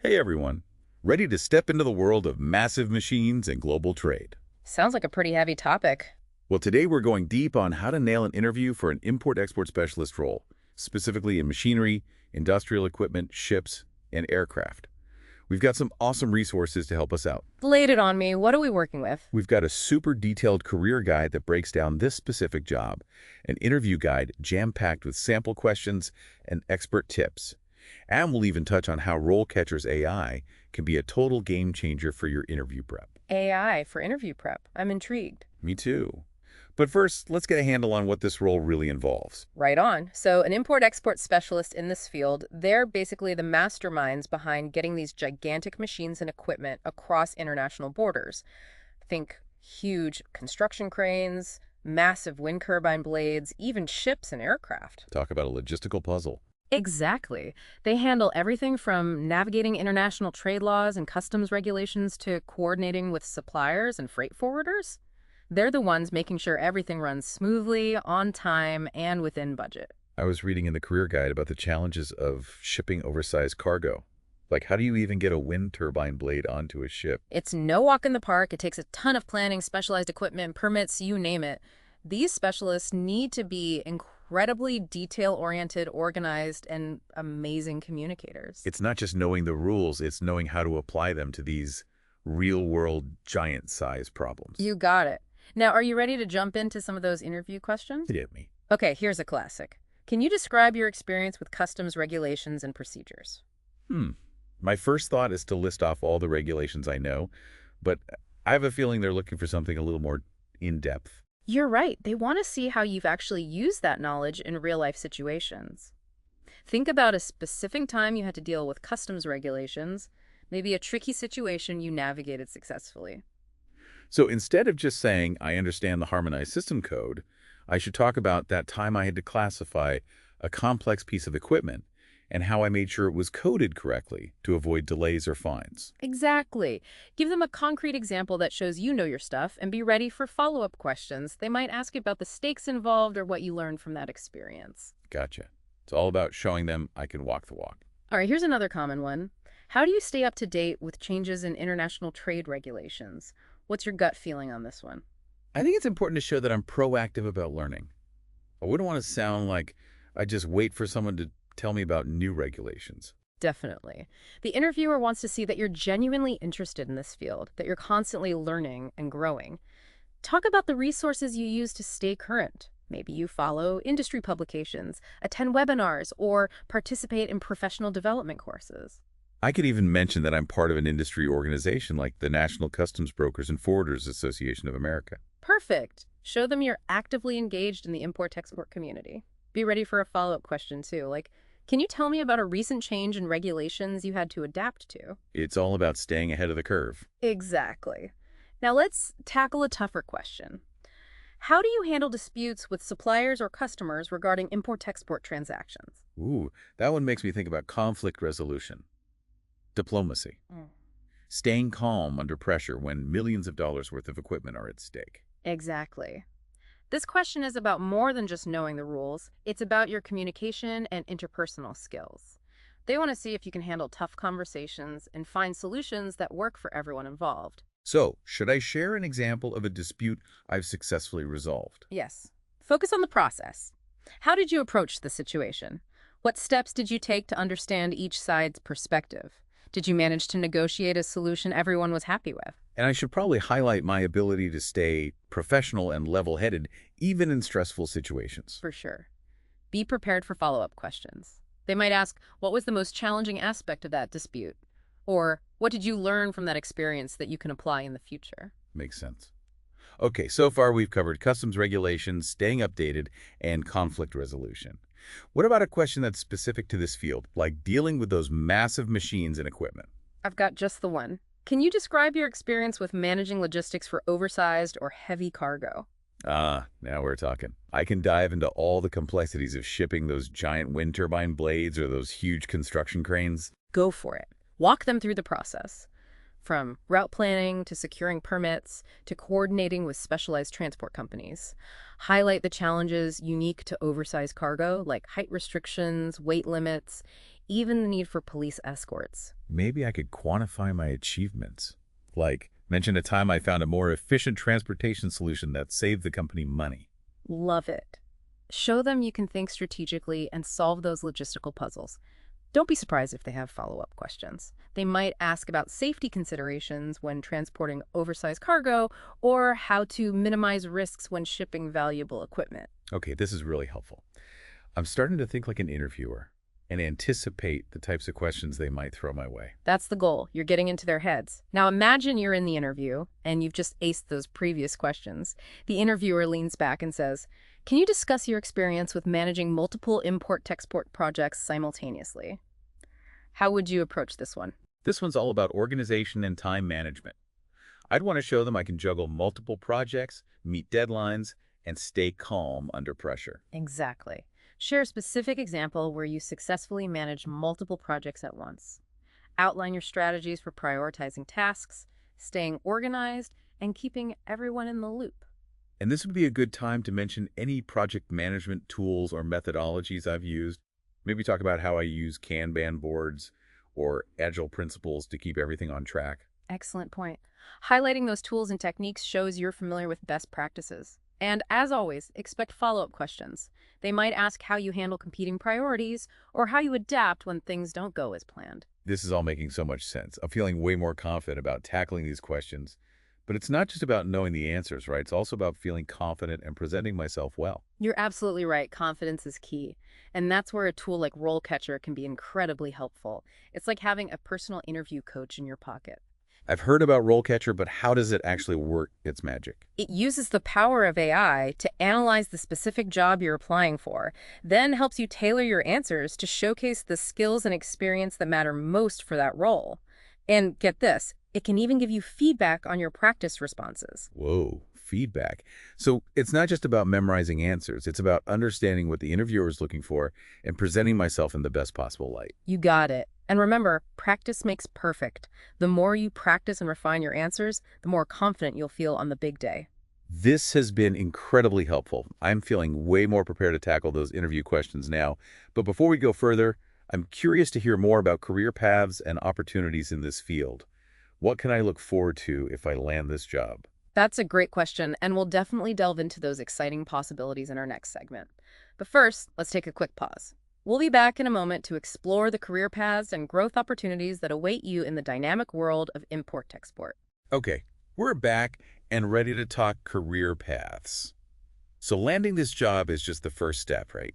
Hey everyone, ready to step into the world of massive machines and global trade? Sounds like a pretty heavy topic. Well, today we're going deep on how to nail an interview for an import-export specialist role, specifically in machinery, industrial equipment, ships, and aircraft. We've got some awesome resources to help us out. Laid it on me. What are we working with? We've got a super detailed career guide that breaks down this specific job, an interview guide jam-packed with sample questions and expert tips. And we'll even touch on how RoleCatcher's AI can be a total game changer for your interview prep. AI for interview prep. I'm intrigued. Me too. But first, let's get a handle on what this role really involves. Right on. So an import-export specialist in this field, they're basically the masterminds behind getting these gigantic machines and equipment across international borders. Think huge construction cranes, massive wind turbine blades, even ships and aircraft. Talk about a logistical puzzle. Exactly. They handle everything from navigating international trade laws and customs regulations to coordinating with suppliers and freight forwarders. They're the ones making sure everything runs smoothly, on time, and within budget. I was reading in the career guide about the challenges of shipping oversized cargo. Like, how do you even get a wind turbine blade onto a ship? It's no walk in the park. It takes a ton of planning, specialized equipment, permits, you name it. These specialists need to be incredibly detail-oriented, organized, and amazing communicators. It's not just knowing the rules, it's knowing how to apply them to these real-world giant-size problems. You got it. Now, are you ready to jump into some of those interview questions? Hit me. Okay, here's a classic. Can you describe your experience with customs regulations and procedures? My first thought is to list off all the regulations I know, but I have a feeling they're looking for something a little more in-depth. You're right. They want to see how you've actually used that knowledge in real-life situations. Think about a specific time you had to deal with customs regulations, maybe a tricky situation you navigated successfully. So instead of just saying, I understand the harmonized system code, I should talk about that time I had to classify a complex piece of equipment and how I made sure it was coded correctly to avoid delays or fines. Exactly. Give them a concrete example that shows you know your stuff and be ready for follow-up questions. They might ask you about the stakes involved or what you learned from that experience. Gotcha. It's all about showing them I can walk the walk. All right, here's another common one. How do you stay up to date with changes in international trade regulations? What's your gut feeling on this one? I think it's important to show that I'm proactive about learning. I wouldn't want to sound like I just wait for someone to tell me about new regulations. Definitely. The interviewer wants to see that you're genuinely interested in this field, that you're constantly learning and growing. Talk about the resources you use to stay current. Maybe you follow industry publications, attend webinars, or participate in professional development courses. I could even mention that I'm part of an industry organization like the National Customs Brokers and Forwarders Association of America. Perfect. Show them you're actively engaged in the import-export community. Be ready for a follow-up question, too. Like, can you tell me about a recent change in regulations you had to adapt to? It's all about staying ahead of the curve. Exactly. Now let's tackle a tougher question. How do you handle disputes with suppliers or customers regarding import-export transactions? Ooh, that one makes me think about conflict resolution. Diplomacy. Staying calm under pressure when millions of dollars worth of equipment are at stake. Exactly. This question is about more than just knowing the rules. It's about your communication and interpersonal skills. They want to see if you can handle tough conversations and find solutions that work for everyone involved. So, should I share an example of a dispute I've successfully resolved? Yes. Focus on the process. How did you approach the situation? What steps did you take to understand each side's perspective? Did you manage to negotiate a solution everyone was happy with? And I should probably highlight my ability to stay professional and level-headed, even in stressful situations. For sure. Be prepared for follow-up questions. They might ask, what was the most challenging aspect of that dispute? Or, what did you learn from that experience that you can apply in the future? Makes sense. Okay, so far we've covered customs regulations, staying updated, and conflict resolution. What about a question that's specific to this field, like dealing with those massive machines and equipment? I've got just the one. Can you describe your experience with managing logistics for oversized or heavy cargo? Now we're talking. I can dive into all the complexities of shipping those giant wind turbine blades or those huge construction cranes. Go for it. Walk them through the process. From route planning to securing permits to coordinating with specialized transport companies. Highlight the challenges unique to oversized cargo, like height restrictions, weight limits. even the need for police escorts. Maybe I could quantify my achievements. Like, mention a time I found a more efficient transportation solution that saved the company money. Love it. Show them you can think strategically and solve those logistical puzzles. Don't be surprised if they have follow-up questions. They might ask about safety considerations when transporting oversized cargo or how to minimize risks when shipping valuable equipment. Okay, this is really helpful. I'm starting to think like an interviewer and anticipate the types of questions they might throw my way. That's the goal. You're getting into their heads. Now imagine you're in the interview and you've just aced those previous questions. The interviewer leans back and says, "Can you discuss your experience with managing multiple import-export projects simultaneously?" How would you approach this one? This one's all about organization and time management. I'd want to show them I can juggle multiple projects, meet deadlines, and stay calm under pressure. Exactly. Share a specific example where you successfully manage multiple projects at once. Outline your strategies for prioritizing tasks, staying organized, and keeping everyone in the loop. And this would be a good time to mention any project management tools or methodologies I've used. Maybe talk about how I use Kanban boards or agile principles to keep everything on track. Excellent point. Highlighting those tools and techniques shows you're familiar with best practices. And as always, expect follow-up questions. They might ask how you handle competing priorities or how you adapt when things don't go as planned. This is all making so much sense. I'm feeling way more confident about tackling these questions. But it's not just about knowing the answers, right? It's also about feeling confident and presenting myself well. You're absolutely right. Confidence is key. And that's where a tool like RoleCatcher can be incredibly helpful. It's like having a personal interview coach in your pocket. I've heard about RoleCatcher, but how does it actually work its magic? It uses the power of AI to analyze the specific job you're applying for, then helps you tailor your answers to showcase the skills and experience that matter most for that role. And get this, it can even give you feedback on your practice responses. Whoa, feedback. So it's not just about memorizing answers. It's about understanding what the interviewer is looking for and presenting myself in the best possible light. You got it. And remember, practice makes perfect. The more you practice and refine your answers, the more confident you'll feel on the big day. This has been incredibly helpful. I'm feeling way more prepared to tackle those interview questions now. But before we go further, I'm curious to hear more about career paths and opportunities in this field. What can I look forward to if I land this job? That's a great question, and we'll definitely delve into those exciting possibilities in our next segment. But first, let's take a quick pause. We'll be back in a moment to explore the career paths and growth opportunities that await you in the dynamic world of import-export. Okay, we're back and ready to talk career paths. So landing this job is just the first step, right?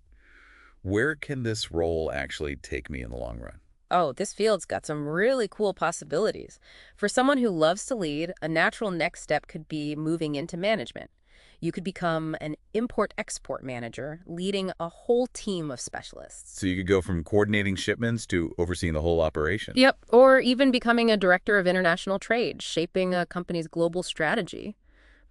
Where can this role actually take me in the long run? Oh, this field's got some really cool possibilities. For someone who loves to lead, a natural next step could be moving into management. You could become an import-export manager, leading a whole team of specialists. So you could go from coordinating shipments to overseeing the whole operation. Yep, or even becoming a director of international trade, shaping a company's global strategy.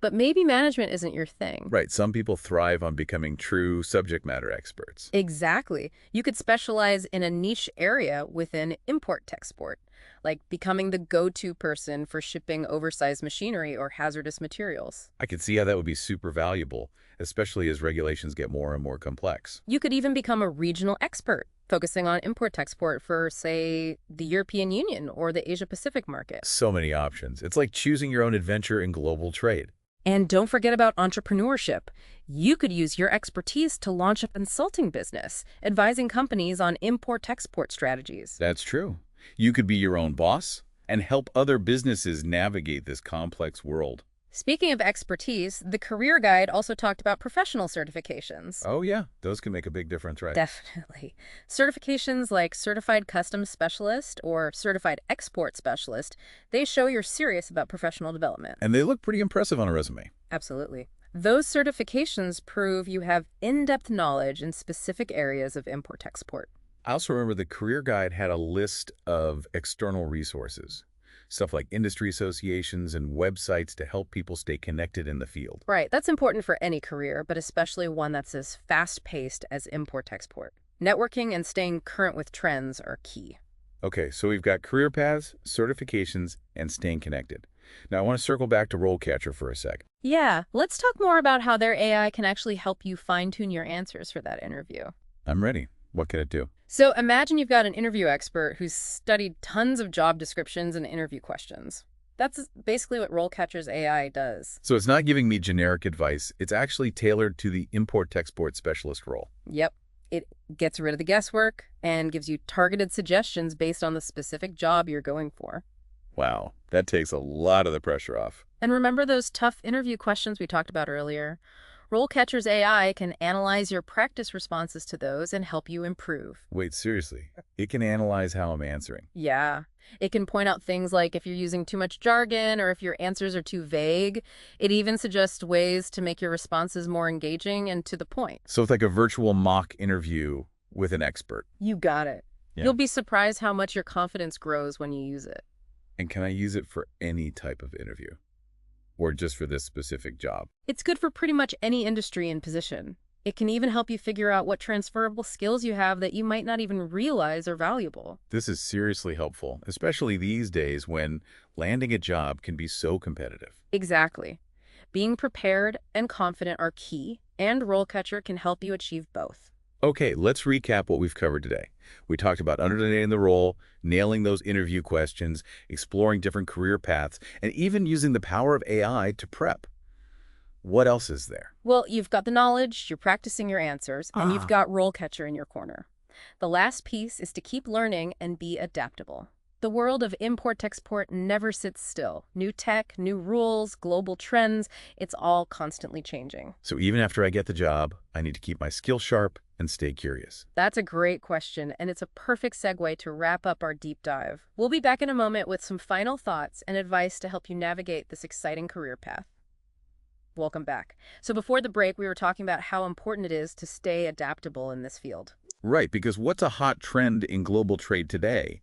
But maybe management isn't your thing. Right, some people thrive on becoming true subject matter experts. Exactly. You could specialize in a niche area within import-export, like becoming the go-to person for shipping oversized machinery or hazardous materials. I could see how that would be super valuable, especially as regulations get more and more complex. You could even become a regional expert, focusing on import-export for, say, the European Union or the Asia-Pacific market. So many options. It's like choosing your own adventure in global trade. And don't forget about entrepreneurship. You could use your expertise to launch a consulting business, advising companies on import-export strategies. That's true. You could be your own boss and help other businesses navigate this complex world. Speaking of expertise, the career guide also talked about professional certifications. Oh yeah, those can make a big difference, right? Definitely. Certifications like Certified Customs Specialist or Certified Export Specialist, they show you're serious about professional development. And they look pretty impressive on a resume. Absolutely. Those certifications prove you have in-depth knowledge in specific areas of import-export. I also remember the career guide had a list of external resources. Stuff like industry associations and websites to help people stay connected in the field. Right, that's important for any career, but especially one that's as fast-paced as import-export. Networking and staying current with trends are key. Okay, so we've got career paths, certifications, and staying connected. Now I want to circle back to RoleCatcher for a sec. Yeah, let's talk more about how their AI can actually help you fine-tune your answers for that interview. I'm ready. What can it do? So imagine you've got an interview expert who's studied tons of job descriptions and interview questions. That's basically what RoleCatcher's AI does. So it's not giving me generic advice. It's actually tailored to the import-export specialist role. Yep. It gets rid of the guesswork and gives you targeted suggestions based on the specific job you're going for. Wow, that takes a lot of the pressure off. And remember those tough interview questions we talked about earlier? RoleCatcher's AI can analyze your practice responses to those and help you improve. Wait, seriously? It can analyze how I'm answering. Yeah. It can point out things like if you're using too much jargon or if your answers are too vague. It even suggests ways to make your responses more engaging and to the point. So it's like a virtual mock interview with an expert. You got it. Yeah. You'll be surprised how much your confidence grows when you use it. And can I use it for any type of interview? Or just for this specific job? It's good for pretty much any industry and position. It can even help you figure out what transferable skills you have that you might not even realize are valuable. This is seriously helpful, especially these days when landing a job can be so competitive. Exactly. Being prepared and confident are key, and RoleCatcher can help you achieve both. Okay, let's recap what we've covered today. We talked about understanding the role, nailing those interview questions, exploring different career paths, and even using the power of AI to prep. What else is there? Well, you've got the knowledge, you're practicing your answers, and you've got RoleCatcher in your corner. The last piece is to keep learning and be adaptable. The world of import-export never sits still. New tech, new rules, global trends, it's all constantly changing. So even after I get the job, I need to keep my skills sharp and stay curious. That's a great question, and it's a perfect segue to wrap up our deep dive. We'll be back in a moment with some final thoughts and advice to help you navigate this exciting career path. Welcome back. So before the break, we were talking about how important it is to stay adaptable in this field. Right, because what's a hot trend in global trade today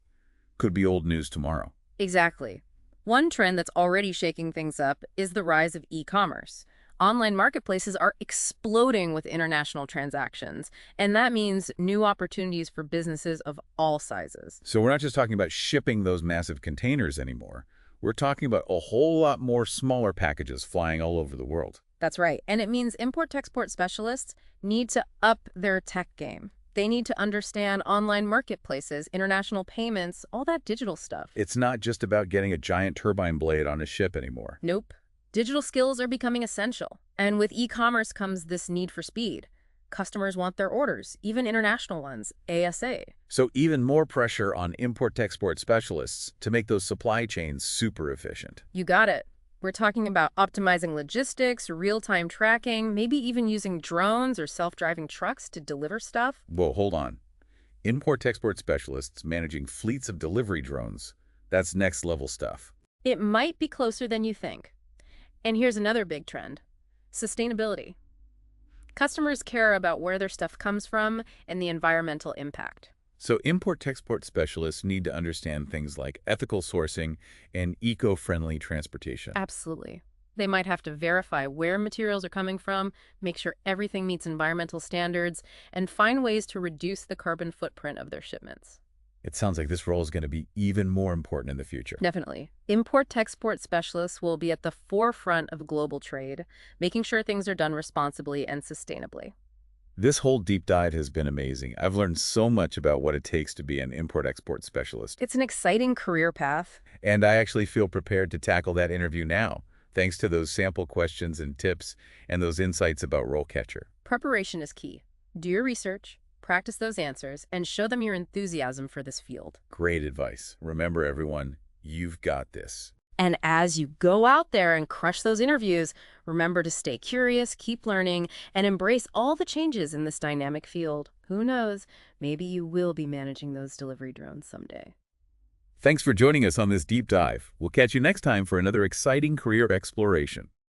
could be old news tomorrow. Exactly. One trend that's already shaking things up is the rise of e-commerce. Online marketplaces are exploding with international transactions, and that means new opportunities for businesses of all sizes. So we're not just talking about shipping those massive containers anymore. We're talking about a whole lot more smaller packages flying all over the world. That's right. And it means import-export specialists need to up their tech game. They need to understand online marketplaces, international payments, all that digital stuff. It's not just about getting a giant turbine blade on a ship anymore. Nope. Digital skills are becoming essential. And with e-commerce comes this need for speed. Customers want their orders, even international ones, ASA. So even more pressure on import-export specialists to make those supply chains super efficient. You got it. We're talking about optimizing logistics, real-time tracking, maybe even using drones or self-driving trucks to deliver stuff. Whoa, hold on. Import-export specialists managing fleets of delivery drones. That's next-level stuff. It might be closer than you think. And here's another big trend: sustainability. Customers care about where their stuff comes from and the environmental impact. So import-export specialists need to understand things like ethical sourcing and eco-friendly transportation. Absolutely. They might have to verify where materials are coming from, make sure everything meets environmental standards, and find ways to reduce the carbon footprint of their shipments. It sounds like this role is going to be even more important in the future. Definitely. Import-export specialists will be at the forefront of global trade, making sure things are done responsibly and sustainably. This whole deep dive has been amazing. I've learned so much about what it takes to be an import-export specialist. It's an exciting career path. And I actually feel prepared to tackle that interview now, thanks to those sample questions and tips and those insights about RoleCatcher. Preparation is key. Do your research, practice those answers, and show them your enthusiasm for this field. Great advice. Remember, everyone, you've got this. And as you go out there and crush those interviews, remember to stay curious, keep learning, and embrace all the changes in this dynamic field. Who knows, maybe you will be managing those delivery drones someday. Thanks for joining us on this deep dive. We'll catch you next time for another exciting career exploration.